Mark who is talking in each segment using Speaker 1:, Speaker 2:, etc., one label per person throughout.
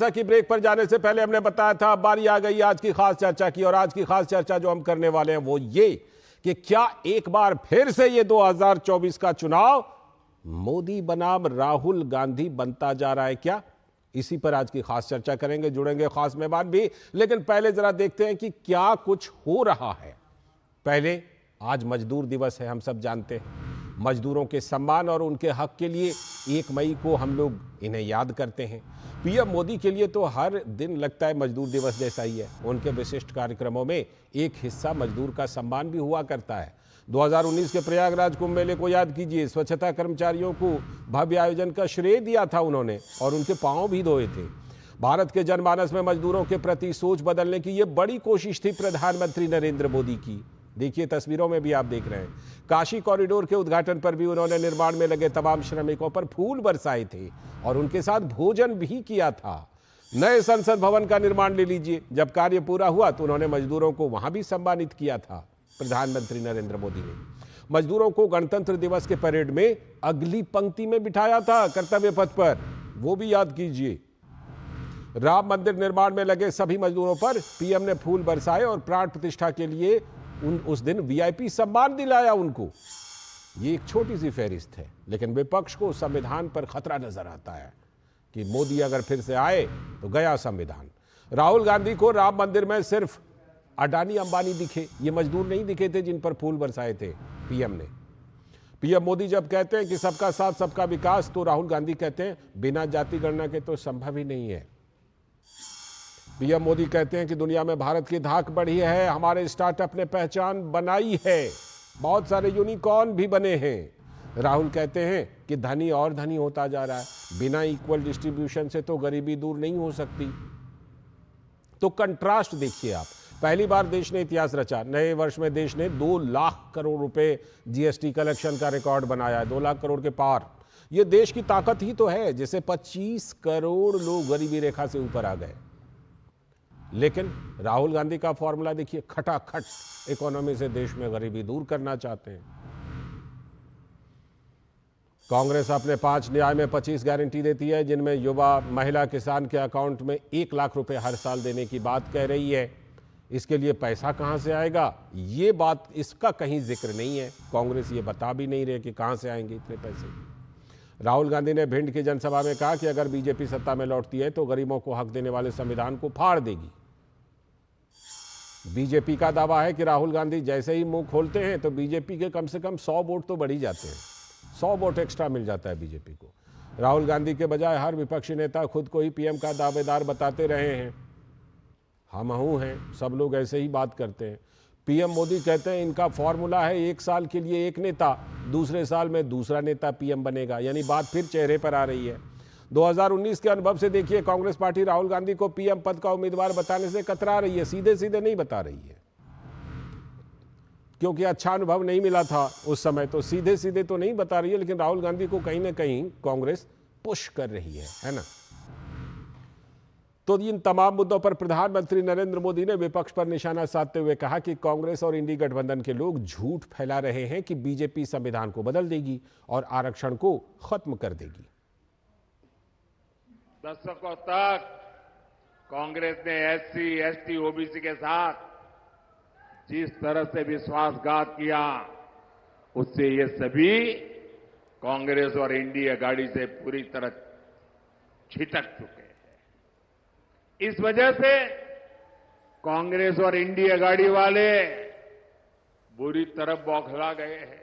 Speaker 1: जैसा कि ब्रेक पर जाने से पहले हमने बताया था, बारी आ गई आज की खास चर्चा की। और आज की खास चर्चा जो हम करने वाले हैं वो ये कि क्या एक बार फिर से ये 2024 का चुनाव मोदी बनाम राहुल गांधी बनता जा रहा है क्या? इसी पर आज की खास चर्चा करेंगे, जुड़ेंगे खास मेहमान भी। लेकिन पहले जरा देखते हैं कि क्या कुछ हो रहा है। पहले आज मजदूर दिवस है, हम सब जानते हैं। मजदूरों के सम्मान और उनके हक के लिए 1 मई को हम लोग इन्हें याद करते हैं। पीएम मोदी के लिए तो हर दिन लगता है मजदूर दिवस जैसा ही है। उनके विशिष्ट कार्यक्रमों में एक हिस्सा मजदूर का सम्मान भी हुआ करता है। 2019 के प्रयागराज कुंभ मेले को याद कीजिए। स्वच्छता कर्मचारियों को भव्य आयोजन का श्रेय दिया था उन्होंने, और उनके पांव भी धोए थे। भारत के जनमानस में मजदूरों के प्रति सोच बदलने की यह बड़ी कोशिश थी प्रधानमंत्री नरेंद्र मोदी की। देखिए, तस्वीरों में भी आप देख रहे हैं। काशी कॉरिडोर के उद्घाटन पर भी उन्होंने निर्माण में लगे तमाम श्रमिकों पर फूल बरसाए थे और उनके साथ भोजन भी किया था। नए संसद भवन का निर्माण ले लीजिए। जब कार्य पूरा हुआ तो उन्होंने मजदूरों को वहां भी सम्मानित किया था। प्रधानमंत्री नरेंद्र मोदी ने मजदूरों को गणतंत्र दिवस के परेड में अगली पंक्ति में बिठाया था, कर्तव्य पथ पर, वो भी याद कीजिए। राम मंदिर निर्माण में लगे सभी मजदूरों पर पीएम ने फूल बरसाए और प्राण प्रतिष्ठा के लिए उस दिन वीआईपी सम्मान दिलाया उनको। ये एक छोटी सी फहरिस्त है, लेकिन विपक्ष को संविधान पर खतरा नजर आता है कि मोदी अगर फिर से आए तो गया संविधान। राहुल गांधी को राम मंदिर में सिर्फ अडानी अंबानी दिखे, ये मजदूर नहीं दिखे थे जिन पर फूल बरसाए थे पीएम ने। पीएम मोदी जब कहते हैं कि सबका साथ सबका विकास, तो राहुल गांधी कहते हैं बिना जाति गणना के तो संभव ही नहीं है। पीएम मोदी कहते हैं कि दुनिया में भारत की धाक बढ़ी है, हमारे स्टार्टअप ने पहचान बनाई है, बहुत सारे यूनिकॉर्न भी बने हैं। राहुल कहते हैं कि धनी और धनी होता जा रहा है, बिना इक्वल डिस्ट्रीब्यूशन से तो गरीबी दूर नहीं हो सकती। तो कंट्रास्ट देखिए आप। पहली बार देश ने इतिहास रचा। नए वर्ष में देश ने 2 लाख करोड़ रुपए जीएसटी कलेक्शन का रिकॉर्ड बनाया है, 2 लाख करोड़ के पार। यह देश की ताकत ही तो है, जिससे 25 करोड़ लोग गरीबी रेखा से ऊपर आ गए। लेकिन राहुल गांधी का फॉर्मूला देखिए, खटाखट इकोनॉमी से देश में गरीबी दूर करना चाहते हैं। कांग्रेस अपने 5 न्याय में 25 गारंटी देती है, जिनमें युवा, महिला, किसान के अकाउंट में 1 लाख रुपए हर साल देने की बात कह रही है। इसके लिए पैसा कहां से आएगा, ये बात, इसका कहीं जिक्र नहीं है। कांग्रेस ये बता भी नहीं रहे कि कहां से आएंगे इतने पैसे। राहुल गांधी ने भिंड की जनसभा में कहा कि अगर बीजेपी सत्ता में लौटती है तो गरीबों को हक देने वाले संविधान को फाड़ देगी। बीजेपी का दावा है कि राहुल गांधी जैसे ही मुंह खोलते हैं तो बीजेपी के कम से कम 100 वोट तो बढ़ ही जाते हैं, 100 वोट एक्स्ट्रा मिल जाता है बीजेपी को। राहुल गांधी के बजाय हर विपक्षी नेता खुद को ही पीएम का दावेदार बताते रहे हैं। हमहू हैं, सब लोग ऐसे ही बात करते हैं। पीएम मोदी कहते हैं इनका फॉर्मूला है 1 साल के लिए एक नेता, दूसरे साल में दूसरा नेता पीएम बनेगा। यानी बात फिर चेहरे पर आ रही है। 2019 के अनुभव से देखिए, कांग्रेस पार्टी राहुल गांधी को पीएम पद का उम्मीदवार बताने से कतरा रही है, सीधे सीधे नहीं बता रही है, क्योंकि अच्छा अनुभव नहीं मिला था उस समय, तो सीधे सीधे तो नहीं बता रही है। लेकिन राहुल गांधी को कहीं ना कहीं कांग्रेस पुश कर रही है ना। तो इन तमाम मुद्दों पर प्रधानमंत्री नरेंद्र मोदी ने विपक्ष पर निशाना साधते हुए कहा कि कांग्रेस और इंडी गठबंधन के लोग झूठ फैला रहे हैं कि बीजेपी संविधान को बदल देगी और आरक्षण को खत्म कर देगी।
Speaker 2: दशकों तक कांग्रेस ने एससी, एसटी, ओबीसी के साथ जिस तरह से विश्वासघात किया, उससे ये सभी कांग्रेस और इंडिया गाड़ी से पूरी तरह छिटक चुके हैं। इस वजह से कांग्रेस और इंडिया गाड़ी वाले बुरी तरह बौखला गए हैं।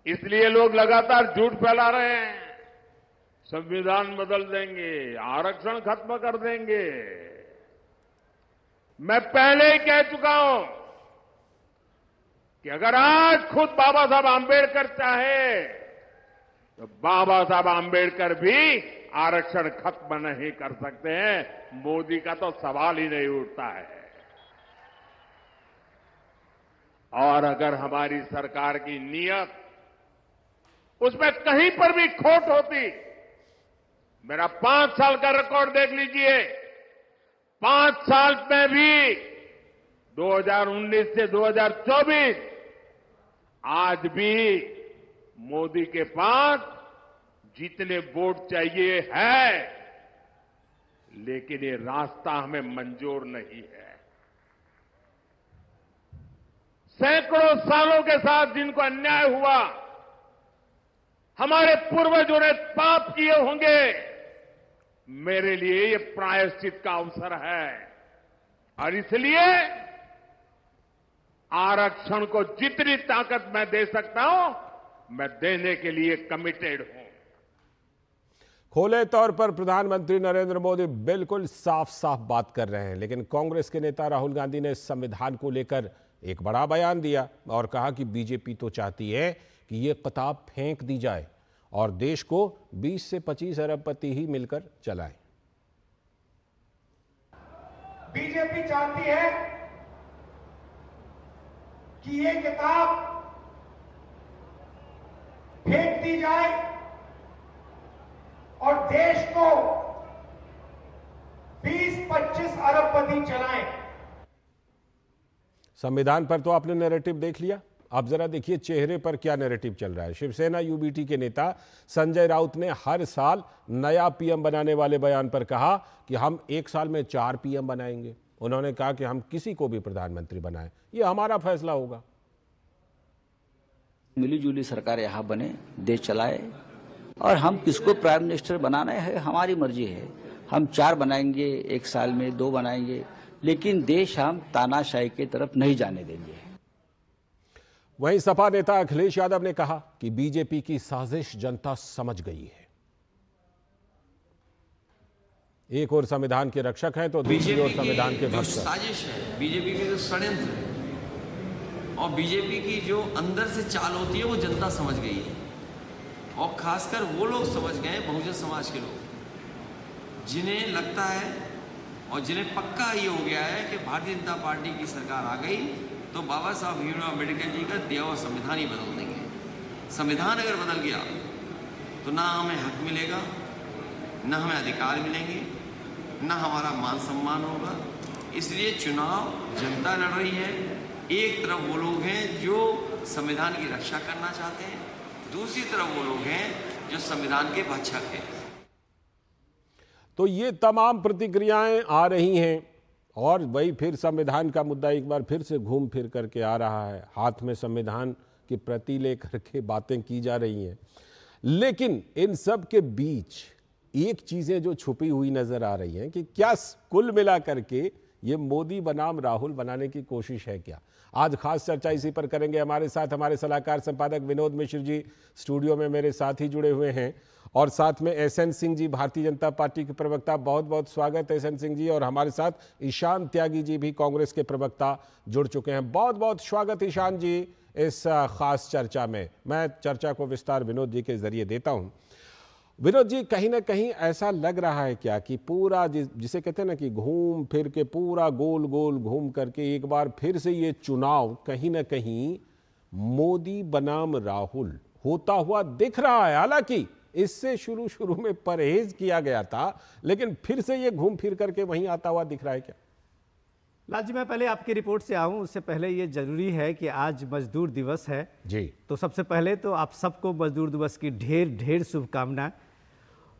Speaker 2: इसलिए लोग लगातार झूठ फैला रहे हैं, संविधान बदल देंगे, आरक्षण खत्म कर देंगे। मैं पहले ही कह चुका हूं कि अगर आज खुद बाबा साहब आंबेडकर चाहे तो बाबा साहब आंबेडकर भी आरक्षण खत्म नहीं कर सकते हैं। मोदी का तो सवाल ही नहीं उठता है। और अगर हमारी सरकार की नीयत उसमें कहीं पर भी खोट होती, मेरा 5 साल का रिकॉर्ड देख लीजिए, 5 साल में भी 2019 से 2024 आज भी मोदी के पास जितने वोट चाहिए है, लेकिन ये रास्ता हमें मंजूर नहीं है। सैकड़ों सालों के साथ जिनको अन्याय हुआ, हमारे पूर्वजों ने पाप किए होंगे, मेरे लिए ये प्रायश्चित का अवसर है और इसलिए आरक्षण को जितनी ताकत मैं दे सकता हूं, मैं देने के लिए कमिटेड हूं।
Speaker 1: खुले तौर पर प्रधानमंत्री नरेंद्र मोदी बिल्कुल साफ साफ बात कर रहे हैं, लेकिन कांग्रेस के नेता राहुल गांधी ने संविधान को लेकर एक बड़ा बयान दिया और कहा कि बीजेपी तो चाहती है कि ये किताब फेंक दी जाए और देश को 20 से 25 अरबपति ही मिलकर चलाएं।
Speaker 3: बीजेपी चाहती है कि ये किताब फेंक दी जाए और देश को 20-25 अरबपति चलाएं।
Speaker 1: संविधान पर तो आपने नैरेटिव देख लिया, अब जरा देखिए चेहरे पर क्या नैरेटिव चल रहा है। शिवसेना यूबीटी के नेता संजय राउत ने हर साल नया पीएम बनाने वाले बयान पर कहा कि हम 1 साल में 4 पीएम बनाएंगे। उन्होंने कहा कि हम किसी को भी प्रधानमंत्री बनाएं, ये हमारा फैसला होगा।
Speaker 4: मिलीजुली सरकार यहाँ बने, देश चलाए, और हम किसको प्राइम मिनिस्टर बनाना है हमारी मर्जी है। हम 4 बनाएंगे, 1 साल में 2 बनाएंगे, लेकिन देश हम तानाशाही की तरफ नहीं जाने देंगे।
Speaker 1: वहीं सपा नेता अखिलेश यादव ने कहा कि बीजेपी की साजिश जनता समझ गई है। एक और संविधान के रक्षक हैं तो दूसरी ओर संविधान के भक्षक।
Speaker 5: साजिश है, बीजेपी के जो षड्यंत्र है और बीजेपी की जो अंदर से चाल होती है वो जनता समझ गई है, और खासकर वो लोग समझ गए बहुजन समाज के लोग, जिन्हें लगता है और जिन्हें पक्का ये हो गया है कि भारतीय जनता पार्टी की सरकार आ गई तो बाबा साहब भीमराव अम्बेडकर जी का दिया हुआ संविधान ही बदल देंगे। संविधान अगर बदल गया तो ना हमें हक मिलेगा, ना हमें अधिकार मिलेंगे, ना हमारा मान सम्मान होगा। इसलिए चुनाव जनता लड़ रही है। एक तरफ वो लोग हैं जो संविधान की रक्षा करना चाहते हैं, दूसरी तरफ वो लोग हैं जो संविधान के भक्षक हैं।
Speaker 1: तो ये तमाम प्रतिक्रियाएं आ रही हैं और वही फिर संविधान का मुद्दा एक बार फिर से घूम फिर करके आ रहा है। हाथ में संविधान की प्रति लेकर के बातें की जा रही हैं, लेकिन इन सब के बीच एक चीजें जो छुपी हुई नजर आ रही हैं कि क्या कुल मिला करके ये मोदी बनाम राहुल बनाने की कोशिश है क्या। आज खास चर्चा इसी पर करेंगे। हमारे साथ हमारे सलाहकार संपादक विनोद मिश्र जी स्टूडियो में मेरे साथ ही जुड़े हुए हैं और साथ में एसएन सिंह जी भारतीय जनता पार्टी के प्रवक्ता। बहुत बहुत स्वागत एसएन सिंह जी। और हमारे साथ ईशान त्यागी जी भी कांग्रेस के प्रवक्ता जुड़ चुके हैं। बहुत बहुत स्वागत ईशान जी इस खास चर्चा में। मैं चर्चा को विस्तार विनोद जी के जरिए देता हूं। विनोद जी, कहीं ना कहीं ऐसा लग रहा है क्या कि पूरा जिसे कहते हैं ना कि घूम फिर के पूरा गोल गोल घूम करके एक बार फिर से ये चुनाव कहीं ना कहीं मोदी बनाम राहुल होता हुआ दिख रहा है। हालांकि इससे शुरू में परहेज किया गया था, लेकिन फिर से ये घूम फिर करके वहीं आता हुआ दिख रहा है क्या?
Speaker 6: लाल जी, मैं पहले आपकी रिपोर्ट से आऊं उससे पहले ये जरूरी है कि आज मजदूर दिवस है
Speaker 1: जी।
Speaker 6: तो सबसे पहले तो आप सबको मजदूर दिवस की ढेर ढेर शुभकामनाएं।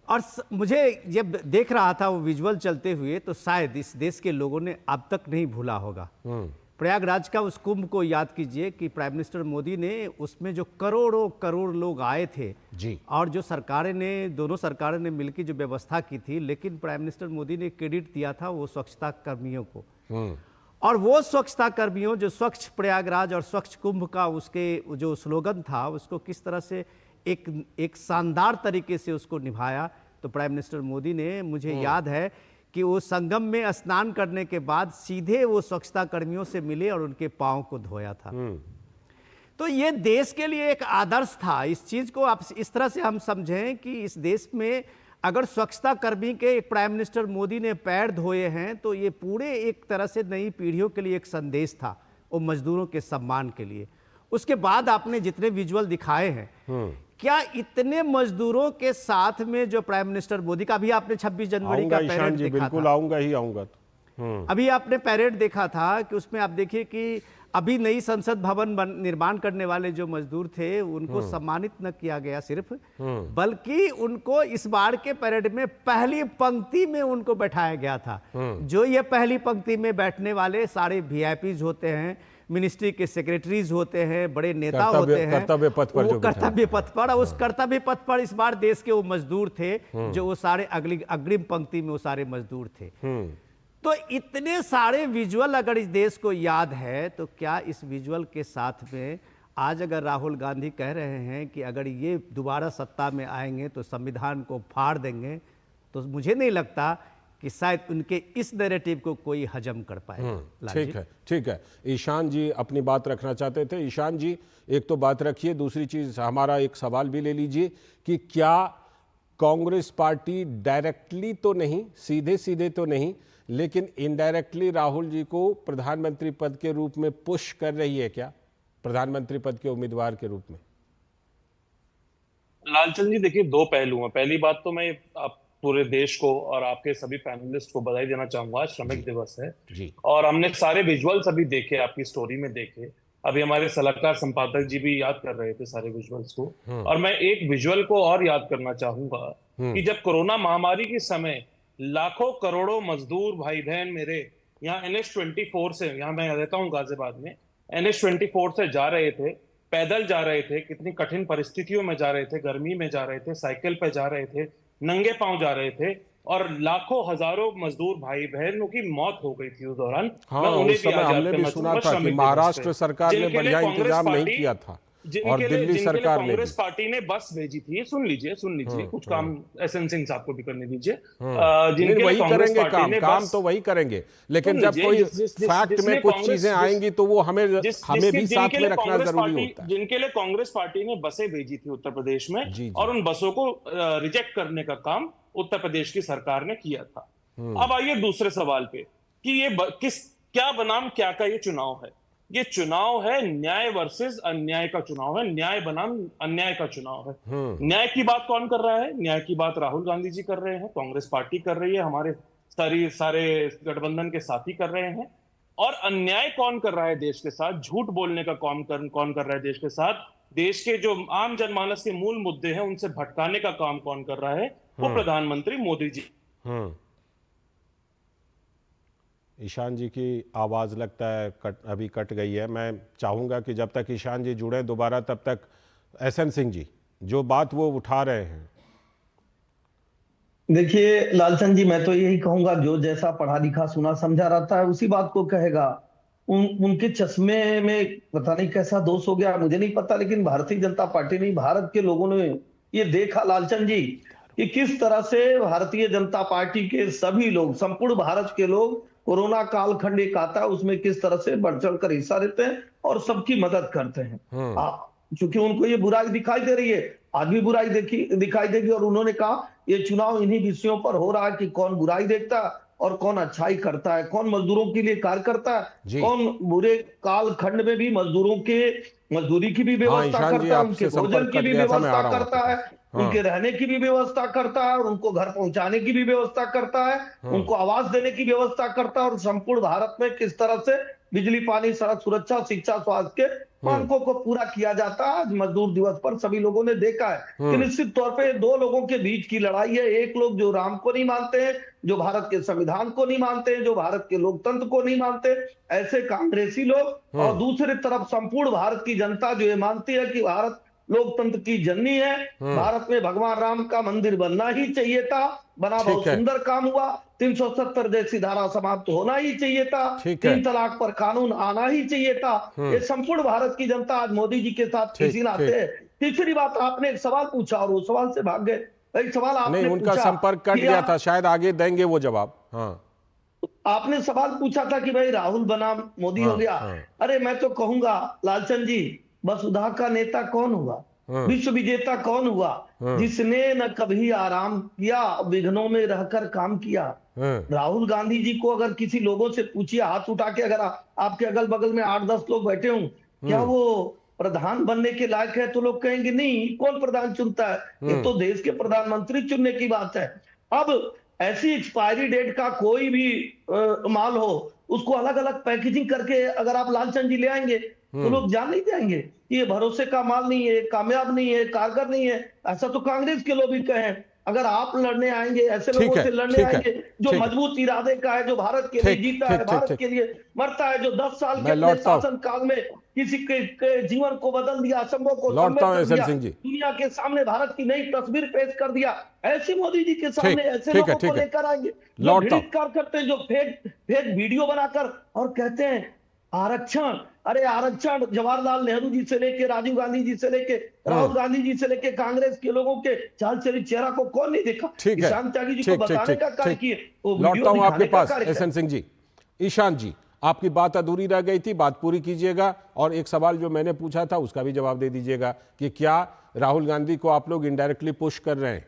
Speaker 6: और मुझे जब देख रहा था वो विजुअल चलते हुए तो शायद इस देश के लोगों ने अब तक नहीं भूला होगा प्रयागराज का उस कुंभ को। याद कीजिए कि प्राइम मिनिस्टर मोदी ने उसमें जो करोड़ों करोड़ लोग आए थे
Speaker 1: जी, और
Speaker 6: जो सरकारें ने दोनों सरकारों ने मिलकर जो व्यवस्था की थी, लेकिन प्राइम मिनिस्टर मोदी ने क्रेडिट दिया था वो स्वच्छता कर्मियों को। और वो स्वच्छता कर्मियों जो स्वच्छ प्रयागराज और स्वच्छ कुंभ का उसके जो स्लोगन था उसको किस तरह से एक शानदार तरीके से उसको निभाया। तो प्राइम मिनिस्टर मोदी ने, मुझे याद है कि वो संगम में स्नान करने के बाद सीधे वो स्वच्छता कर्मियों से मिले और उनके पांव को धोया था। तो ये देश के लिए एक आदर्श था। इस चीज को आप इस तरह से हम समझें कि इस देश में अगर स्वच्छता कर्मी के एक प्राइम मिनिस्टर मोदी ने पैर धोए हैं तो ये पूरे एक तरह से नई पीढ़ियों के लिए एक संदेश था, वो मजदूरों के सम्मान के लिए। उसके बाद आपने जितने विजुअल दिखाए हैं, क्या इतने मजदूरों के साथ में जो प्राइम मिनिस्टर मोदी का, अभी आपने 26 जनवरी का पैरेड देखा
Speaker 1: बिल्कुल
Speaker 6: था।
Speaker 1: आऊंगा ही आऊंगा।
Speaker 6: अभी आपने पैरेड देखा था कि उसमें आप देखिए कि अभी नई संसद भवन निर्माण करने वाले जो मजदूर थे उनको सम्मानित न किया गया सिर्फ, बल्कि उनको इस बार के परेड में पहली पंक्ति में उनको बैठाया गया था। जो ये पहली पंक्ति में बैठने वाले सारे वीआईपीज होते हैं, मिनिस्ट्री के सेक्रेटरीज होते हैं, बड़े नेता होते हैं,
Speaker 1: कर्तव्य पथ पर,
Speaker 6: वो कर्तव्य पथ पर, उस कर्तव्य पथ पर इस बार देश के वो मजदूर थे, जो वो सारे अग्रिम पंक्ति में वो सारे मजदूर थे। तो इतने सारे विजुअल अगर इस देश को याद है, तो क्या इस विजुअल के साथ में आज अगर राहुल गांधी कह रहे हैं कि अगर ये दोबारा सत्ता में आएंगे तो संविधान को फाड़ देंगे, तो मुझे नहीं लगता कि शायद उनके इस नैरेटिव को कोई हजम कर पाए।
Speaker 1: ठीक है। ईशान जी अपनी बात रखना चाहते थे। ईशान जी एक तो बात रखिए, दूसरी चीज हमारा एक सवाल भी ले लीजिए कि क्या कांग्रेस पार्टी डायरेक्टली तो नहीं, सीधे सीधे तो नहीं, लेकिन इनडायरेक्टली राहुल जी को प्रधानमंत्री पद के रूप में पुश कर रही है क्या, प्रधानमंत्री पद के उम्मीदवार के रूप में?
Speaker 7: लालचंद जी देखिए, दो पहलू हैं। पहली बात तो मैं आप पूरे देश को और आपके सभी पैनलिस्ट को बधाई देना चाहूंगा, आज श्रमिक दिवस है
Speaker 1: जी।
Speaker 7: और हमने सारे विजुअल्स अभी देखे, आपकी स्टोरी में देखे। अभी हमारे सलाहकार संपादक जी भी याद कर रहे थे सारे विजुअल्स को, और मैं एक विजुअल को और याद करना चाहूंगा कि जब कोरोना महामारी के समय लाखों करोड़ों मजदूर भाई बहन मेरे यहाँ NH24 से, यहाँ मैं रहता हूँ गाजियाबाद में, NH24 से जा रहे थे, पैदल जा रहे थे, कितनी कठिन परिस्थितियों में जा रहे थे, गर्मी में जा रहे थे, साइकिल पे जा रहे थे, नंगे पांव जा रहे थे, और लाखों हजारों मजदूर भाई बहनों की मौत हो गई थी उस दौरान।
Speaker 1: हाँ, उस समय हमने भी सुना था कि महाराष्ट्र सरकार ने बढ़िया इंतजाम नहीं किया था और दिल्ली सरकार ने,
Speaker 7: कांग्रेस पार्टी ने बस भेजी थी। सुन लीजिए कुछ काम एसएन सिंह साहब को भी करने दीजिए।
Speaker 1: जिनके वही करेंगे काम तो वही करेंगे, लेकिन जब कोई फैक्ट में कुछ चीजें आएंगी तो वो हमें भी साथ में रखना जरूरी होता है।
Speaker 7: जिनके लिए कांग्रेस पार्टी ने बसें भेजी थी उत्तर प्रदेश में, और उन बसों को रिजेक्ट करने का काम उत्तर प्रदेश की सरकार ने किया था। अब आइए दूसरे सवाल पे कि ये क्या बनाम क्या का ये चुनाव है। ये चुनाव है न्याय वर्सेस अन्याय का चुनाव है, न्याय बनाम अन्याय का चुनाव है। न्याय की बात कौन कर रहा है? न्याय की बात राहुल गांधी जी कर रहे हैं, कांग्रेस पार्टी कर रही है, हमारे सारे गठबंधन के साथी कर रहे हैं। और अन्याय कौन कर रहा है देश के साथ? झूठ बोलने का कौन कर रहा है देश के साथ? देश के जो आम जनमानस के मूल मुद्दे हैं उनसे भटकाने का काम कौन कर रहा है? वो प्रधानमंत्री मोदी जी।
Speaker 1: ईशान जी की आवाज़ लगता है अभी कट गई है। मैं चाहूँगा कि जब तक ईशान जी जुड़े दोबारा, तब तक एसएन सिंह जी जो बात वो उठा रहे हैं।
Speaker 8: देखिए लालचंद जी, मैं तो यही कहूंगा, जो जैसा पढ़ा लिखा सुना समझा रहता है उसी बात को कहेगा। उनके चश्मे में पता नहीं कैसा दोष हो गया, मुझे नहीं पता, लेकिन भारतीय जनता पार्टी नहीं, भारत के लोगों ने ये देखा लालचंद जी कि किस तरह से भारतीय जनता पार्टी के सभी लोग, संपूर्ण भारत के लोग, कोरोना कालखंड एक आता है उसमें किस तरह से बढ़ चढ़ कर हिस्सा लेते हैं और सबकी मदद करते हैं। क्योंकि उनको ये बुराई दिखाई दे रही है, आज भी बुराई दिखाई देगी, और उन्होंने कहा ये चुनाव इन्हीं विषयों पर हो रहा है कि कौन बुराई देखता है और कौन अच्छाई करता है, कौन मजदूरों के लिए कार्य करता है, कौन बुरे कालखंड में भी मजदूरों के मजदूरी की भी व्यवस्था करता है, उनके भोजन की भी व्यवस्था करता है, उनके रहने की भी व्यवस्था करता है, और उनको घर पहुंचाने की भी व्यवस्था करता है, उनको आवास देने की व्यवस्था करता है, और संपूर्ण भारत में किस तरह से बिजली, पानी, सड़क सुरक्षा, शिक्षा, स्वास्थ्य के मानकों को पूरा किया जाता है। आज मजदूर दिवस पर सभी लोगों ने देखा है कि निश्चित तौर पे दो लोगों के बीच की लड़ाई है। एक लोग जो राम को नहीं मानते हैं, जो भारत के संविधान को नहीं मानते हैं, जो भारत के लोकतंत्र को नहीं मानते, ऐसे कांग्रेसी लोग, और दूसरी तरफ संपूर्ण भारत की जनता जो ये मानती है कि भारत लोकतंत्र की जननी है, भारत में भगवान राम का मंदिर बनना ही चाहिए था, बना बहुत सुंदर काम हुआ, 370 जैसी धारा समाप्त होना ही चाहिए था, 3 तलाक पर कानून आना ही चाहिए था। ये संपूर्ण भारत की जनता आज मोदी जी के साथ किसी नाते है। तीसरी बात, आपने एक सवाल पूछा और उस सवाल से भाग गए। एक सवाल आपने
Speaker 1: नहीं, उनका संपर्क कट गया था, शायद आगे देंगे वो जवाब।
Speaker 8: आपने सवाल पूछा था कि भाई राहुल बनाम मोदी हो गया। अरे मैं तो कहूंगा लालचंद जी, वसुधा का नेता कौन हुआ, विश्व विजेता कौन हुआ? जिसने न कभी आराम किया, विघ्नों में रहकर काम किया। राहुल गांधी जी को अगर किसी लोगों से पूछिए, हाथ उठा के, अगर आपके अगल बगल में 8-10 लोग बैठे हों, क्या वो प्रधान बनने के लायक है? तो लोग कहेंगे नहीं, कौन प्रधान चुनता है, ये तो देश के प्रधानमंत्री चुनने की बात है। अब ऐसी एक्सपायरी डेट का कोई भी माल हो उसको अलग अलग पैकेजिंग करके अगर आप लालचंद जी ले आएंगे तो लोग जान नहीं जाएंगे कि ये भरोसे का माल नहीं है, कामयाब नहीं है, कारगर नहीं है। ऐसा तो कांग्रेस के लोग भी कहें। अगर आप लड़ने आएंगे, ऐसे लोगों से लड़ने आएंगे जो मजबूत इरादे का है, जो भारत के लिए जीता है, भारत के लिए मरता है, जो 10 साल के अपने शासन काल में किसी के जीवन को बदल दिया, असंभव को संभव कर दिया, दुनिया के सामने भारत की नई तस्वीर पेश कर दिया, ऐसे मोदी जी के सामने ऐसे लोगों को लेकर आएंगे जो घृणित करते हैं, जो फेक वीडियो बनाकर और कहते हैं आरक्षण। अरे आरक्षण जवाहरलाल नेहरू जी से लेके, राजीव गांधी जी से लेके, राहुल गांधी जी से लेके कांग्रेस के लोगों के चाल चली चेहरा को कौन नहीं देखा? ईशान त्यागी जी को बताने का कार्य किए।
Speaker 1: लौटता हूं आपके पास एसएन सिंह जी। ईशान जी, आपकी बात अधूरी रह गई थी, बात पूरी कीजिएगा और एक सवाल जो मैंने पूछा था उसका भी जवाब दे दीजिएगा कि क्या राहुल गांधी को आप लोग इनडायरेक्टली पुश कर रहे हैं?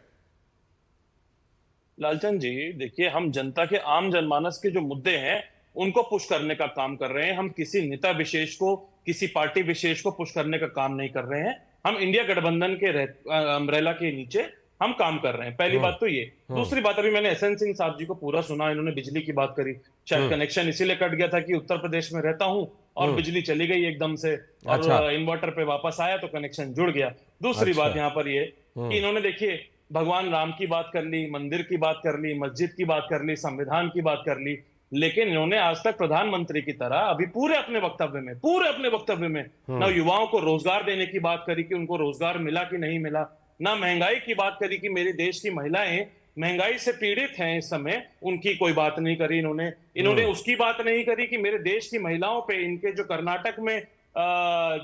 Speaker 7: लालचंद जी देखिए, हम जनता के आम जनमानस के जो मुद्दे हैं उनको पुश करने का काम कर रहे हैं। हम किसी नेता विशेष को, किसी पार्टी विशेष को पुश करने का काम नहीं कर रहे हैं। हम इंडिया गठबंधन के अम्ब्रेला के नीचे हम काम कर रहे हैं। पहली बात तो ये। दूसरी बात, अभी मैंने एसएन सिंह साहब जी को पूरा सुना, इन्होंने बिजली की बात करी। शायद कनेक्शन इसीलिए कट गया था कि उत्तर प्रदेश में रहता हूं और बिजली चली गई एकदम से और इन्वर्टर पे वापस आया तो कनेक्शन जुड़ गया। दूसरी बात यहाँ पर ये कि इन्होंने देखिए भगवान राम की बात कर ली, मंदिर की बात कर ली, मस्जिद की बात कर ली, संविधान की बात कर ली, लेकिन इन्होंने आज तक प्रधानमंत्री की तरह अभी पूरे अपने वक्तव्य में ना युवाओं को रोजगार देने की बात करी कि उनको रोजगार मिला कि नहीं मिला, ना महंगाई की बात करी कि मेरे देश की महिलाएं महंगाई से पीड़ित हैं इस समय, उनकी कोई बात नहीं करी इन्होंने उसकी बात नहीं करी कि मेरे देश की महिलाओं पे, इनके जो कर्नाटक में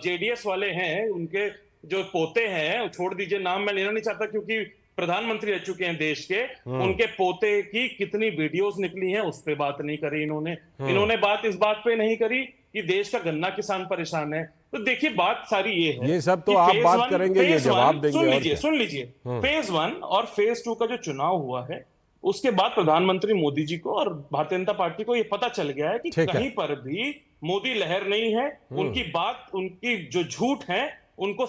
Speaker 7: जेडीएस वाले हैं, उनके जो पोते हैं, छोड़ दीजिए नाम मैं लेना नहीं चाहता क्योंकि प्रधानमंत्री रह चुके हैं देश के, उनके पोते की कितनी वीडियोस निकली हैं उस पे बात नहीं करी इन्होंने बात इस बात पे नहीं करी कि देश का गन्ना किसान परेशान है। तो देखिए बात सारी ये है,
Speaker 1: ये सब तो आप बात करेंगे, ये जवाब देंगे।
Speaker 7: सुन लीजिए फेज 1 और फेज 2 का जो चुनाव हुआ है उसके बाद प्रधानमंत्री मोदी जी को और भारतीय जनता पार्टी को ये पता चल गया है कि कहीं पर भी मोदी लहर नहीं है। उनकी बात, उनकी जो झूठ है उनको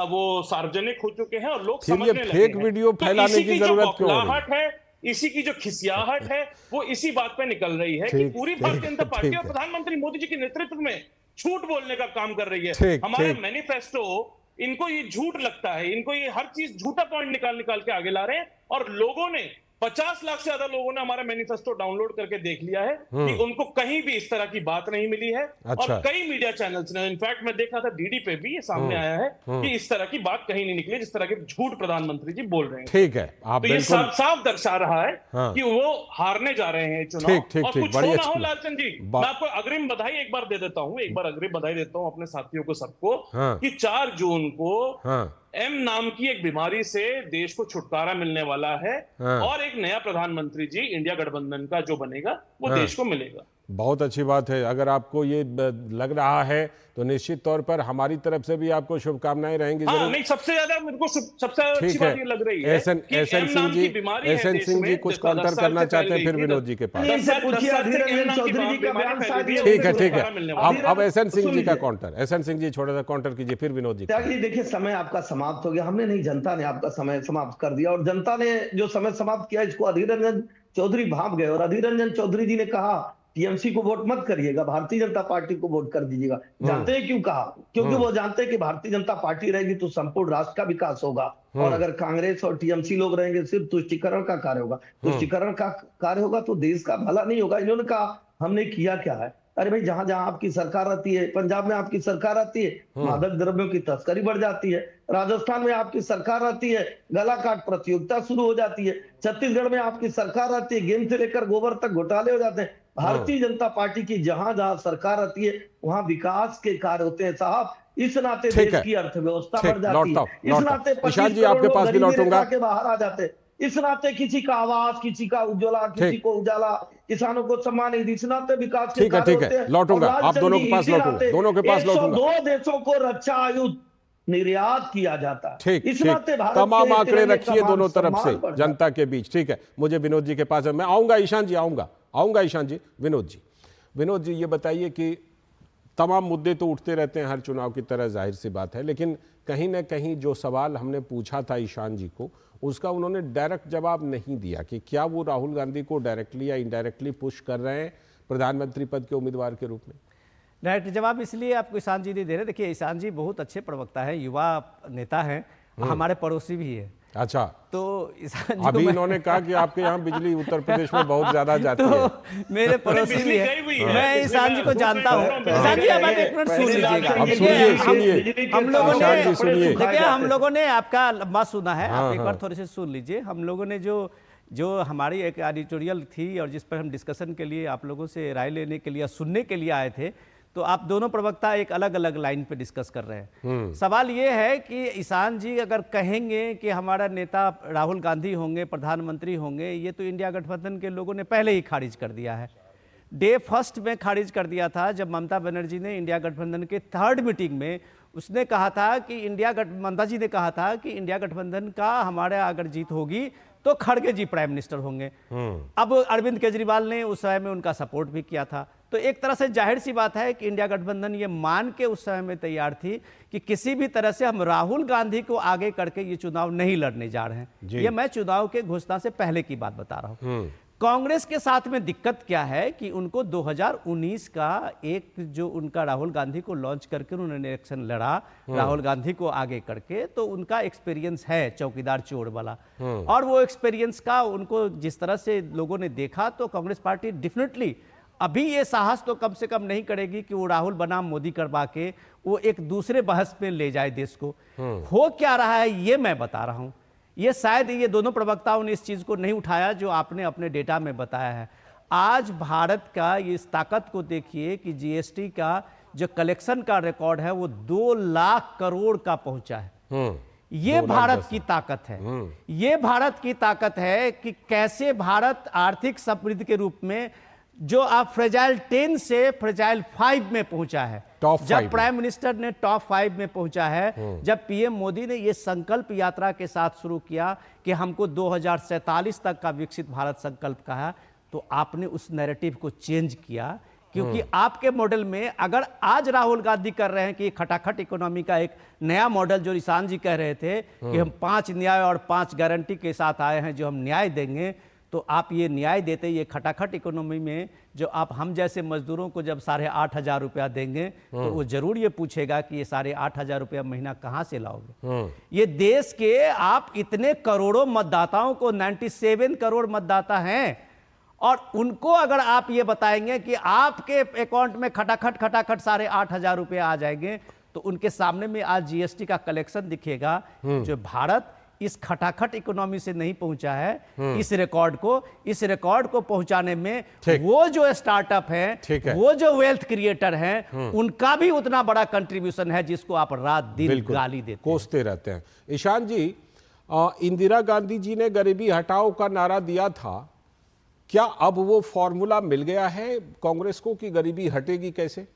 Speaker 7: वो सार्वजनिक हो चुके हैं और लोग समझने लगे हैं।
Speaker 1: फेक वीडियो फैलाने की जरूरत क्यों
Speaker 7: है? इसी की जो खिसियाहट है वो इसी बात पे निकल रही है कि पूरी भारतीय जनता पार्टी और प्रधानमंत्री मोदी जी के नेतृत्व में झूठ बोलने का काम कर रही है। हमारे मैनिफेस्टो, इनको ये झूठ लगता है, इनको ये हर चीज झूठा पॉइंट निकाल के आगे ला रहे हैं और लोगों ने 50 लाख से ज्यादा लोगों ने हमारा मैनिफेस्टो डाउनलोड करके देख लिया है कि उनको कहीं भी इस तरह की बात नहीं मिली है। और कई मीडिया चैनल्स ने, इनफैक्ट मैं देख रहा था डीडी पे भी ये सामने आया है कि इस तरह की बात कहीं नहीं निकली जिस तरह के झूठ प्रधानमंत्री जी बोल रहे हैं।
Speaker 1: ठीक है, आप
Speaker 7: तो ये साफ दर्शा रहा है कि वो हारने जा रहे हैं चुनाव। और कुछ हो ना हो लालचंद जी, मैं आपको अग्रिम बधाई एक बार दे देता हूँ, अग्रिम बधाई देता हूँ अपने साथियों को सबको कि 4 जून को एम नाम की एक बीमारी से देश को छुटकारा मिलने वाला है और एक नया प्रधानमंत्री जी इंडिया गठबंधन का जो बनेगा वो देश को मिलेगा।
Speaker 1: बहुत अच्छी बात है। अगर आपको ये लग रहा है तो निश्चित तौर पर हमारी तरफ से भी आपको शुभकामनाएं रहेंगी।
Speaker 7: नहीं, सबसे ज्यादा मेरे को सबसे अच्छी बात ये लग रही है कि
Speaker 1: एसएन सिंह जी कुछ काउंटर करना चाहते हैं, फिर विनोद जी के पास। ठीक है, अब एसएन सिंह जी का काउंटर, एसएन सिंह जी छोटा सा काउंटर कीजिए, फिर विनोद जी।
Speaker 8: देखिए समय आपका समाप्त हो गया, हमने नहीं, जनता ने आपका समय समाप्त कर दिया और जनता ने जो समय समाप्त किया इसको अधीर रंजन चौधरी भाप गए और अधीर रंजन चौधरी जी ने कहा टीएमसी को वोट मत करिएगा, भारतीय जनता पार्टी को वोट कर दीजिएगा। जानते हैं क्यों कहा? क्योंकि वो जानते हैं कि भारतीय जनता पार्टी रहेगी तो संपूर्ण राष्ट्र का विकास होगा और अगर कांग्रेस और टीएमसी लोग रहेंगे सिर्फ तुष्टिकरण का कार्य होगा, तुष्टिकरण का कार्य होगा तो देश का भला नहीं होगा। इन्होंने कहा हमने किया क्या है? अरे भाई, जहां जहां आपकी सरकार रहती है, पंजाब में आपकी सरकार रहती है, मादक द्रव्यों की तस्करी बढ़ जाती है, राजस्थान में आपकी सरकार रहती है, गला काट प्रतियोगिता शुरू हो जाती है, छत्तीसगढ़ में आपकी सरकार रहती है, गेंद से लेकर गोबर तक घोटाले हो जाते हैं। भारतीय जनता पार्टी की जहां जहां सरकार रहती है वहां विकास के कार्य होते हैं साहब। इस नाते देश की अर्थव्यवस्था बढ़ जाती है, इस नाते 25 करोड़ लोग के बाहर आ जाते हैं, इस नाते किसी का आवास, किसी का उज्ज्वला, किसी को उजाला, किसानों को सम्मान निधि, इस नाते विकास के कार्य होते हैं।
Speaker 1: लौटूंगा, आप दोनों के पास लौटूंगा, दोनों के पास लौटूंगा।
Speaker 8: 102 देशों को रक्षा आयुध निर्यात किया जाता है।
Speaker 1: ठीक,
Speaker 8: इस नाते भारत
Speaker 1: तमाम आंकड़े रखिए दोनों तरफ से जनता के बीच। ठीक है, मुझे विनोद जी के पास है, मैं आऊंगा ईशान जी, आऊंगा ईशान जी। विनोद जी ये बताइए कि तमाम मुद्दे तो उठते रहते हैं हर चुनाव की तरह, जाहिर सी बात है, लेकिन कहीं ना कहीं जो सवाल हमने पूछा था ईशान जी को उसका उन्होंने डायरेक्ट जवाब नहीं दिया कि क्या वो राहुल गांधी को डायरेक्टली या इनडायरेक्टली पुश कर रहे हैं प्रधानमंत्री पद के उम्मीदवार के रूप में?
Speaker 6: डायरेक्ट जवाब इसलिए आपको ईशान जी नहीं दे रहे। देखिए, ईशान जी बहुत अच्छे प्रवक्ता हैं, युवा नेता हैं, हमारे पड़ोसी भी है।
Speaker 1: अच्छा,
Speaker 6: तो ईशान जी
Speaker 1: अभी इन्होंने कहा कि आपके यहाँ बिजली उत्तर प्रदेश में बहुत ज्यादा जाती है।
Speaker 6: तो मेरे पड़ोसी भी है, मैं ईशान जी को जानता हूँ। ईशान जी, अब एक मिनट सुन लीजिएगा। हम लोगों ने, देखिए, हम लोगों ने आपका लंबा सुना है, आप एक बार थोड़े से सुन लीजिए। हम लोगों ने जो हमारी एक एडिटोरियल थी और जिस पर हम डिस्कशन के लिए आप लोगों से राय लेने के लिए, सुनने के लिए आए थे, तो आप दोनों प्रवक्ता एक अलग अलग लाइन पे डिस्कस कर रहे हैं। सवाल ये है कि ईशान जी अगर कहेंगे कि हमारा नेता राहुल गांधी होंगे, प्रधानमंत्री होंगे, ये तो इंडिया गठबंधन के लोगों ने पहले ही खारिज कर दिया है। डे फर्स्ट में खारिज कर दिया था, जब ममता बनर्जी ने इंडिया गठबंधन के 3rd मीटिंग में उसने कहा था कि ममता जी ने कहा था कि इंडिया गठबंधन का हमारे अगर जीत होगी तो खड़गे जी प्राइम मिनिस्टर होंगे। अब अरविंद केजरीवाल ने उस समय में उनका सपोर्ट भी किया था। तो एक तरह से जाहिर सी बात है कि इंडिया गठबंधन ये मान के उस समय में तैयार थी कि किसी भी तरह से हम राहुल गांधी को आगे करके ये चुनाव नहीं लड़ने जा रहे हैं। ये मैं चुनाव के घोषणा से पहले की बात बता रहा हूं। कांग्रेस के साथ में दिक्कत क्या है कि उनको 2019 का एक जो उनका राहुल गांधी को लॉन्च करके उन्होंने इलेक्शन लड़ा, राहुल गांधी को आगे करके, तो उनका एक्सपीरियंस है चौकीदार चोर वाला। और वो एक्सपीरियंस का उनको जिस तरह से लोगों ने देखा, तो कांग्रेस पार्टी डेफिनेटली अभी ये साहस तो कम से कम नहीं करेगी कि वो राहुल बनाम मोदी करवा के वो एक दूसरे बहस में ले जाए देश को। हो क्या रहा है ये मैं बता रहा हूं। ये शायद ये दोनों प्रवक्ताओं ने इस चीज को नहीं उठाया जो आपने अपने डेटा में बताया है। आज भारत का इस ताकत को देखिए कि जीएसटी का जो कलेक्शन का रिकॉर्ड है वो 2 लाख करोड़ का पहुंचा है। ये भारत की ताकत है। ये भारत की ताकत है कि कैसे भारत आर्थिक समृद्धि के रूप में जो आप फ्रेजाइल 10 से फ्रेजाइल 5 में पहुंचा है। जब प्राइम मिनिस्टर ने टॉप 5 में पहुंचा है, जब पीएम मोदी ने यह संकल्प यात्रा के साथ शुरू किया कि हमको 2047 तक का विकसित भारत संकल्प कहा, तो आपने उस नैरेटिव को चेंज किया। क्योंकि आपके मॉडल में अगर आज राहुल गांधी कर रहे हैं कि खटाखट इकोनॉमी का एक नया मॉडल, जो ईशान जी कह रहे थे कि हम 5 न्याय और 5 गारंटी के साथ आए हैं जो हम न्याय देंगे, तो आप ये न्याय देते, ये खटाखट इकोनॉमी में जो आप हम जैसे मजदूरों को जब 8,500 रुपया देंगे, तो वो जरूर ये पूछेगा कि ये 8,500 रुपया महीना कहाँ से लाओगे। ये देश के आप इतने करोड़ों मतदाताओं को, 97 करोड़ मतदाता हैं, और उनको अगर आप ये बताएंगे कि आपके अकाउंट में खटाखट 8,500 रुपया आ जाएंगे, तो उनके सामने में आज जीएसटी का कलेक्शन दिखेगा जो भारत इस खटाखट इकोनॉमी से नहीं पहुंचा है। इस रिकॉर्ड को पहुंचाने में वो जो स्टार्टअप है, वो जो वेल्थ क्रिएटर हैं, उनका भी उतना बड़ा कंट्रीब्यूशन है जिसको आप रात दिन गाली देते
Speaker 1: कोसते रहते हैं। ईशान जी, इंदिरा गांधी जी ने गरीबी हटाओ का नारा दिया था, क्या अब वो फॉर्मूला मिल गया है कांग्रेस को कि गरीबी हटेगी कैसे?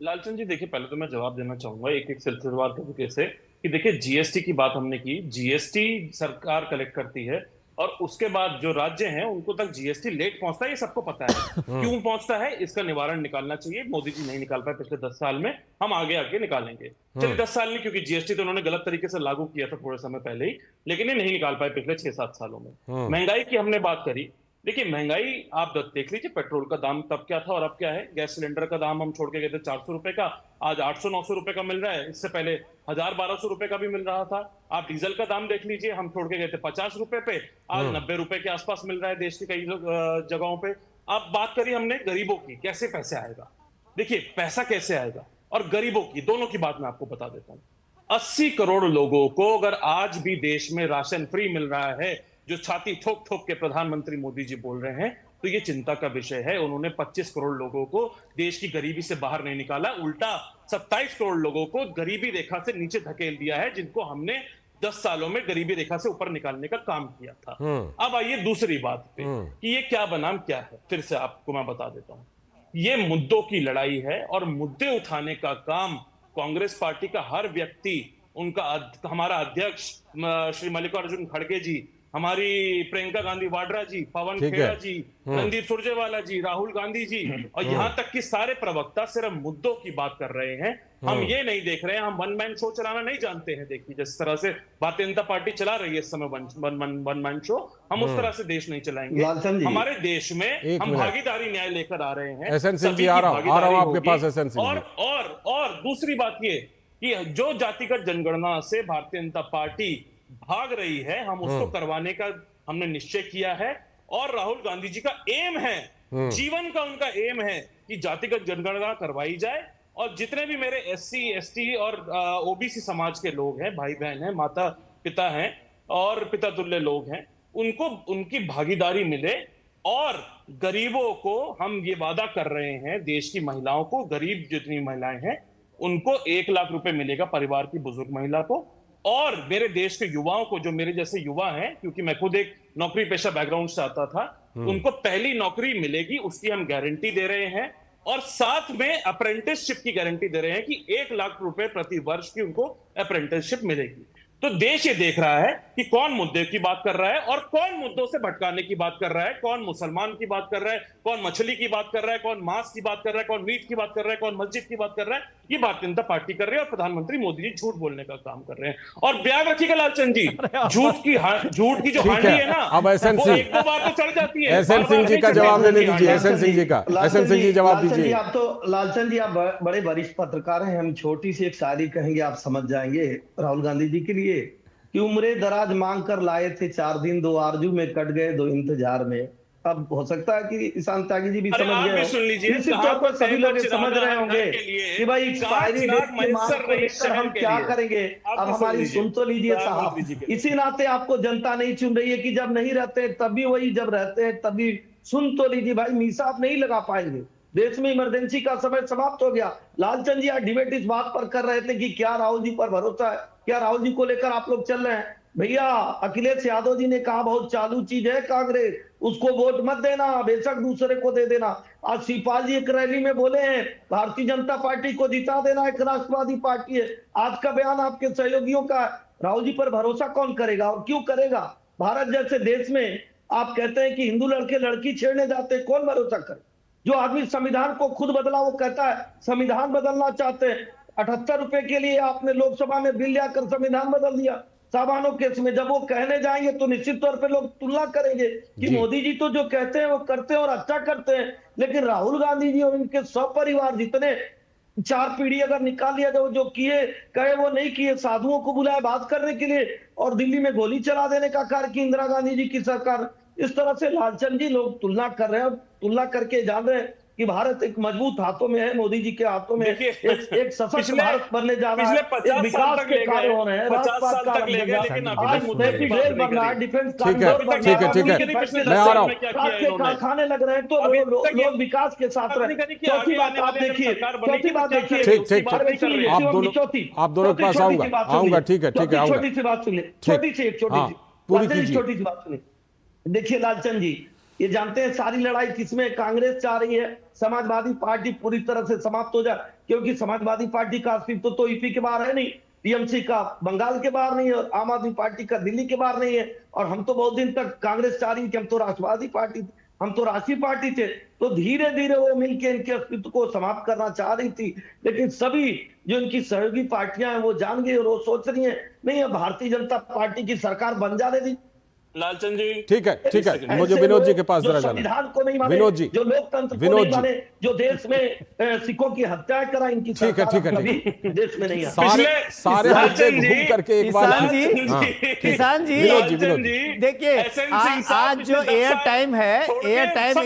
Speaker 7: लालचंद जी, देखिए, पहले तो मैं जवाब देना चाहूंगा एक सिलसिलेवार तरीके से कि देखिए, जीएसटी की बात हमने की। जीएसटी सरकार कलेक्ट करती है और उसके बाद जो राज्य हैं उनको तक जीएसटी लेट पहुंचता है, ये सबको पता है। क्यों पहुंचता है, इसका निवारण निकालना चाहिए। मोदी जी नहीं निकाल पाए पिछले 10 साल में, हम आगे आगे निकालेंगे। चलिए 10 साल नहीं, क्योंकि जीएसटी तो उन्होंने गलत तरीके से लागू किया था थोड़े समय पहले ही, लेकिन ये नहीं निकाल पाए पिछले 6-7 सालों में। महंगाई की हमने बात करी। देखिए, महंगाई आप देख लीजिए, पेट्रोल का दाम तब क्या था और अब क्या है। गैस सिलेंडर का दाम हम छोड़ के गए थे 400 रुपए का, आज 800-900 रुपए का मिल रहा है। इससे पहले 1000-1200 रुपए का भी मिल रहा था। आप डीजल का दाम देख लीजिए, हम छोड़ के गए थे 50 रुपए पे, आज 90 रुपए के आसपास मिल रहा है देश की कई जगहों पे। अब बात करी हमने गरीबों की, कैसे पैसे आएगा। देखिए, पैसा कैसे आएगा और गरीबों की, दोनों की बात मैं आपको बता देता हूं। 80 करोड़ लोगों को अगर आज भी देश में राशन फ्री मिल रहा है, जो छाती ठोक ठोक के प्रधानमंत्री मोदी जी बोल रहे हैं, तो ये चिंता का विषय है। उन्होंने 25 करोड़ लोगों को देश की गरीबी से बाहर नहीं निकाला, उल्टा 27 करोड़ लोगों को गरीबी रेखा से नीचे धकेल दिया है, जिनको हमने 10 सालों में गरीबी रेखा से ऊपर निकालने का काम किया था। अब आइए दूसरी बात पे कि ये क्या बनाम क्या है, फिर से आपको मैं बता देता हूं। ये मुद्दों की लड़ाई है और मुद्दे उठाने का काम कांग्रेस पार्टी का हर व्यक्ति, उनका हमारा अध्यक्ष श्री मल्लिकार्जुन खड़गे जी, हमारी प्रियंका गांधी वाड्रा जी, पवन
Speaker 1: ठीक है।
Speaker 7: खेड़ा जी, रणदीप सुरजेवाला जी, राहुल गांधी जी, और यहां तक कि सारे प्रवक्ता सिर्फ मुद्दों की बात कर रहे हैं। हम ये नहीं देख रहे हैं, हम वन मैन शो चलाना नहीं जानते हैं। देखिए जिस तरह से भारतीय जनता पार्टी चला रही है इस समय वन मैन शो, हम उस तरह से देश नहीं चलाएंगे।
Speaker 8: लालचंद जी,
Speaker 7: हमारे देश में
Speaker 1: एक
Speaker 7: हम
Speaker 1: मिनट।
Speaker 7: भागीदारी न्याय लेकर आ रहे हैं।
Speaker 1: एसएन सिंह जी,
Speaker 7: सभी
Speaker 1: आ
Speaker 7: की
Speaker 1: रहा हूं
Speaker 7: भागीदारी
Speaker 1: आपके
Speaker 7: होगी।
Speaker 1: पास एसएन सिंह जी।
Speaker 7: और दूसरी बात ये कि जो जातिगत जनगणना से भारतीय जनता पार्टी भाग रही है, हम उसको करवाने का हमने निश्चय किया है। और राहुल गांधी जी का एम है, जीवन का उनका एम है कि जातिगत जनगणना करवाई जाए। और जितने भी मेरे SC ST और OBC समाज के लोग हैं, भाई बहन हैं, माता पिता हैं और पिता तुल्य लोग हैं, उनको उनकी भागीदारी मिले। और गरीबों को हम ये वादा कर रहे हैं, देश की महिलाओं को, गरीब जितनी महिलाएं हैं उनको 1 लाख रुपए मिलेगा, परिवार की बुजुर्ग महिला को। और मेरे देश के युवाओं को, जो मेरे जैसे युवा हैं, क्योंकि मैं खुद एक नौकरी पेशा बैकग्राउंड से आता था, उनको पहली नौकरी मिलेगी, उसकी हम गारंटी दे रहे हैं। और साथ में अप्रेंटिसशिप की गारंटी दे रहे हैं कि 1 लाख रुपए प्रति वर्ष की उनको अप्रेंटिसशिप मिलेगी। तो देश ये देख रहा है कि कौन मुद्दे की बात कर रहा है और कौन मुद्दों से भटकाने की बात कर रहा है, कौन मुसलमान की बात कर रहा है, कौन मछली की बात कर रहा है, कौन मांस की बात कर रहा है, कौन मीट की बात कर रहा है, कौन मस्जिद की बात कर रहा है। ये भारतीय जनता पार्टी कर रही है और प्रधानमंत्री मोदी जी झूठ बोलने का काम कर रहे हैं। और ध्यान रखिएगा लालचंद जी, झूठ की जो हांडी है ना,
Speaker 1: अब एसएन
Speaker 7: वो
Speaker 1: सिंह,
Speaker 7: 1-2 बार तो चढ़ जाती है।
Speaker 1: एसएन सिंह जी का जवाब लेने दीजिए। एसएन सिंह जी का, एसएन सिंह जी जवाब
Speaker 8: लालचंद जी,
Speaker 1: दीजिए।
Speaker 8: लालचंद जी आप बड़े वरिष्ठ पत्रकार हैं, हम छोटी सी एक शायरी कहेंगे, आप समझ जाएंगे राहुल गांधी जी के लिए कि उम्रे दराज मांग कर लाए थे 4 दिन, 2 आरजू में कट गए 2 इंतजार में। अब हो सकता है कि ईशान त्यागी जी भी
Speaker 7: अरे
Speaker 8: समझ
Speaker 7: आप
Speaker 8: गए
Speaker 7: भी
Speaker 8: हो,
Speaker 7: सुन लीजिए,
Speaker 8: निश्चित तौर पर सभी लोग ये समझ रहे होंगे
Speaker 7: के लिए
Speaker 8: कि भाई एक्सपायरी डेट की मांग को लेकर हम क्या करेंगे। अब हमारी सुन तो लीजिए साहब, इसी नाते आपको जनता नहीं चुन रही है कि जब नहीं रहते तभी वही, जब रहते हैं तभी। सुन तो लीजिए भाई, मीसा आप नहीं लगा पाएंगे, देश में इमरजेंसी का समय समाप्त हो गया। लालचंद जी आज डिबेट इस बात पर कर रहे थे कि क्या राहुल जी पर भरोसा है, क्या राहुल जी को लेकर आप लोग चल रहे हैं। भैया अखिलेश यादव जी ने कहा बहुत चालू चीज है कांग्रेस, उसको वोट मत देना, बेशक दूसरे को दे देना। आज शिवपाल जी एक रैली में बोले हैं भारतीय जनता पार्टी को जिता देना, एक राष्ट्रवादी पार्टी है। आज का बयान आपके सहयोगियों का। राहुल जी पर भरोसा कौन करेगा और क्यों करेगा। भारत जैसे देश में आप कहते हैं कि हिंदू लड़के लड़की छेड़ने जाते हैं, कौन भरोसा करे। जो आदमी संविधान को खुद बदला वो कहता है संविधान बदलना चाहते हैं। 78 रुपए के लिए आपने लोकसभा में बिल लाकर संविधान बदल दिया साबानो केस में। जब वो कहने जाएंगे तो निश्चित तौर पे लोग तुलना करेंगे कि मोदी जी तो जो कहते हैं वो करते हैं और अच्छा करते हैं, लेकिन राहुल गांधी जी और उनके 100 परिवार जितने 4 पीढ़ी अगर निकाल लिया जाए, जो किए कहे वो नहीं किए। साधुओं को बुलाया बात करने के लिए और दिल्ली में गोली चला देने का कार्य की इंदिरा गांधी जी की सरकार। इस तरह से लालचंद जी लोग तुलना कर रहे हैं और तुलना करके जान रहे हैं कि भारत एक मजबूत हाथों में है, मोदी जी के हाथों में एक सशक्त भारत बनने जा रहा है, एक विकास के कार्य हो रहे हैं,
Speaker 7: 50 साल तक ले गए, लेकिन
Speaker 8: आज नेवी बेस बन रहा है, डिफेंस कॉरिडोर बन
Speaker 1: ठीक है,
Speaker 8: रहा
Speaker 1: ठीक है, मैं आ रहा हूँ।
Speaker 8: कारखाने लग रहे हैं तो लोग विकास के साथ रहे। चौथी बात आप देखिए,
Speaker 1: ठीक ठीक आप दोनों के पास आऊंगा। ठीक है,
Speaker 8: छोटी सी बात सुनिए, छोटी सी बात सुनिए। देखिए लालचंद जी, ये जानते हैं सारी लड़ाई किसमें कांग्रेस चाह रही है, समाजवादी पार्टी पूरी तरह से समाप्त हो जाए, क्योंकि समाजवादी पार्टी का अस्तित्व तो यूपी के बाहर है नहीं, टीएमसी का बंगाल के बाहर नहीं है, आम आदमी पार्टी का दिल्ली के बाहर नहीं है। और हम तो बहुत दिन तक कांग्रेस चाह रही थी, हम तो राष्ट्रवादी पार्टी, हम तो राष्ट्रीय पार्टी थे, तो धीरे धीरे वो मिलकर इनके अस्तित्व को समाप्त करना चाह रही थी। लेकिन सभी जो इनकी सहयोगी पार्टियां हैं वो जान गई और वो सोच रही है नहीं, अब भारतीय जनता पार्टी की सरकार बन जाने दी।
Speaker 7: लालचंद जी
Speaker 1: ठीक है, मुझे विनोद जी के पास जरा जाना।
Speaker 8: संविधान को नहीं माने,
Speaker 1: विनोद जी,
Speaker 8: जो लोकतंत्र को नहीं माने, जो देश में सिखों की हत्या करा, इनकी
Speaker 1: ठीक है,
Speaker 8: देश में नहीं है।
Speaker 1: सारे मुद्दे घूम करके एक बार
Speaker 6: किसान जी देखिए, आज जो एयर टाइम है, एयर टाइम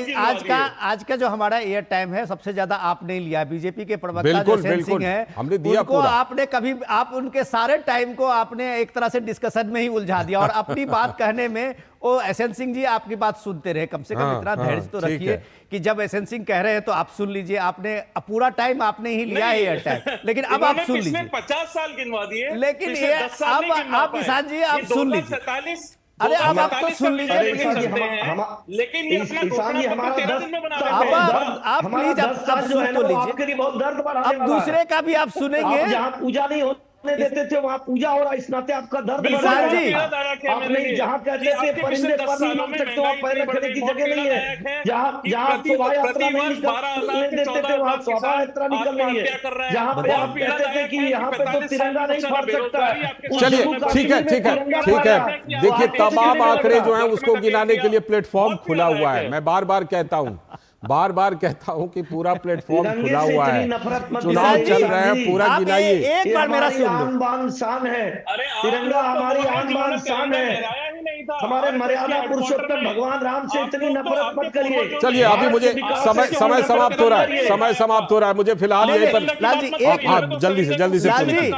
Speaker 6: आज का जो हमारा एयर टाइम है सबसे ज्यादा आपने लिया। बीजेपी के प्रवक्ता जो एसएन सिंह हैं,
Speaker 1: हमने दिया
Speaker 6: उनको आपने कभी आप उनके सारे टाइम को आपने एक तरह से डिस्कशन में ही उलझा दिया और अपनी बात कहने में वो एसएन सिंह जी आपकी बात सुनते रहे। कम से कम इतना धैर्य तो रखिए कि जब एसएन सिंह कह रहे हैं तो आप सुन लीजिए। आपने पूरा टाइम आपने ही लिया है एयर टाइम, लेकिन अब आप सुन लीजिए।
Speaker 7: 50 साल गिनवा दिए,
Speaker 6: लेकिन ये अब किसान जी आप सुन लीजिए। अरे अब आप तो सुन लीजिए,
Speaker 7: लेकिन
Speaker 8: आप प्लीज
Speaker 6: अब सुन तो लीजिए।
Speaker 8: बहुत दर्द बढ़ा,
Speaker 6: अब दूसरे का भी आप सुनेंगे।
Speaker 8: जहाँ पूजा नहीं हो देते थे वहाँ पूजा हो रहा, इस नाते आपका दर्द बढ़
Speaker 7: बिल्कुल,
Speaker 8: रहा
Speaker 6: जी।
Speaker 8: है। आप नहीं जहाँ कहते थे परिंदे पर नहीं नाम सकते, वहाँ पैर रखने की जगह नहीं है। जहाँ शोभा यात्रा नहीं निकलने देते थे वहाँ शोभा यात्रा निकल रही है। जहाँ पे आप कहते थे कि यहाँ पे तो तिरंगा नहीं फहर सकता है।
Speaker 1: चलिए ठीक है ठीक है ठीक है, देखिए तमाम आंकड़े जो हैं उसको गिनाने के लिए प्लेटफॉर्म खुला हुआ है। मैं बार बार कहता हूं कि पूरा प्लेटफॉर्म खुला हुआ है, चुनाव चल रहे हैं, पूरा गिनाइए।
Speaker 6: एक बार मेरा सुन लो।
Speaker 8: आन बान शान है, तिरंगा हमारी आन बान शान है। हमारे मर्यादा पुरुषोत्तम भगवान राम से इतनी नफरत मत करिए।
Speaker 1: चलिए अभी मुझे समय समाप्त हो रहा है, मुझे फिलहाल यहीं पर
Speaker 6: लाल जी
Speaker 1: जल्दी से
Speaker 6: लाल जी
Speaker 1: जल्दी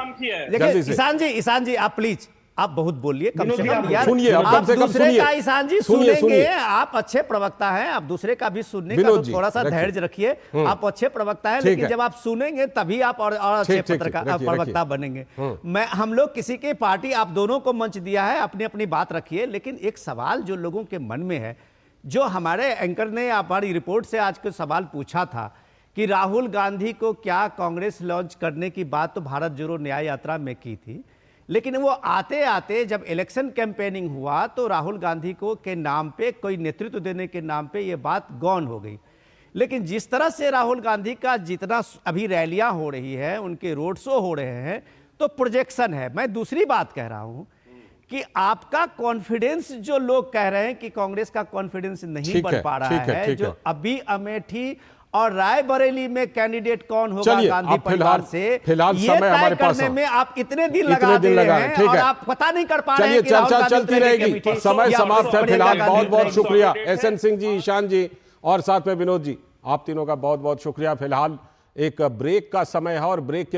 Speaker 6: देखिए,
Speaker 1: से
Speaker 6: ईशान जी आप प्लीज आप बहुत बोलिए, कम से कम यार
Speaker 1: सुनिए, अब कम
Speaker 6: आप
Speaker 1: से कम
Speaker 6: दूसरे
Speaker 1: सुनिए।
Speaker 6: का ईशान जी
Speaker 1: सुनिए।
Speaker 6: सुनेंगे, आप अच्छे प्रवक्ता हैं, आप दूसरे का भी सुनने का तो थोड़ा सा धैर्य रखिए। आप अच्छे प्रवक्ता हैं, लेकिन जब आप सुनेंगे तभी आप और अच्छे प्रवक्ता बनेंगे। हम लोग किसी की पार्टी, आप दोनों को मंच दिया है, अपनी अपनी बात रखिए। लेकिन एक सवाल जो लोगों के मन में है, जो हमारे एंकर ने हमारी रिपोर्ट से आज को सवाल पूछा था कि राहुल गांधी को क्या कांग्रेस लॉन्च करने की बात तो भारत जोड़ो न्याय यात्रा में की थी, लेकिन वो आते आते जब इलेक्शन कैंपेनिंग हुआ तो राहुल गांधी को के नाम पे, कोई नेतृत्व देने के नाम पे ये बात गौन हो गई। लेकिन जिस तरह से राहुल गांधी का जितना अभी रैलियां हो रही है, उनके रोड शो हो रहे हैं, तो प्रोजेक्शन है। मैं दूसरी बात कह रहा हूं कि आपका कॉन्फिडेंस, जो लोग कह रहे हैं कि कांग्रेस का कॉन्फिडेंस नहीं बढ़ पा रहा है, जो अभी अमेठी और रायबरेली में कैंडिडेट कौन होगा गांधी परिवार से, ये तय करने में आप इतने दिन लगा दे रहे हैं और आप पता नहीं कर पा रहे हैं कि
Speaker 1: चर्चा चलती रहेगी। समय समाप्त है फिलहाल। बहुत बहुत शुक्रिया एसएन सिंह जी, ईशान जी और साथ में विनोद जी, आप तीनों का बहुत बहुत शुक्रिया। फिलहाल एक ब्रेक का समय है और ब्रेक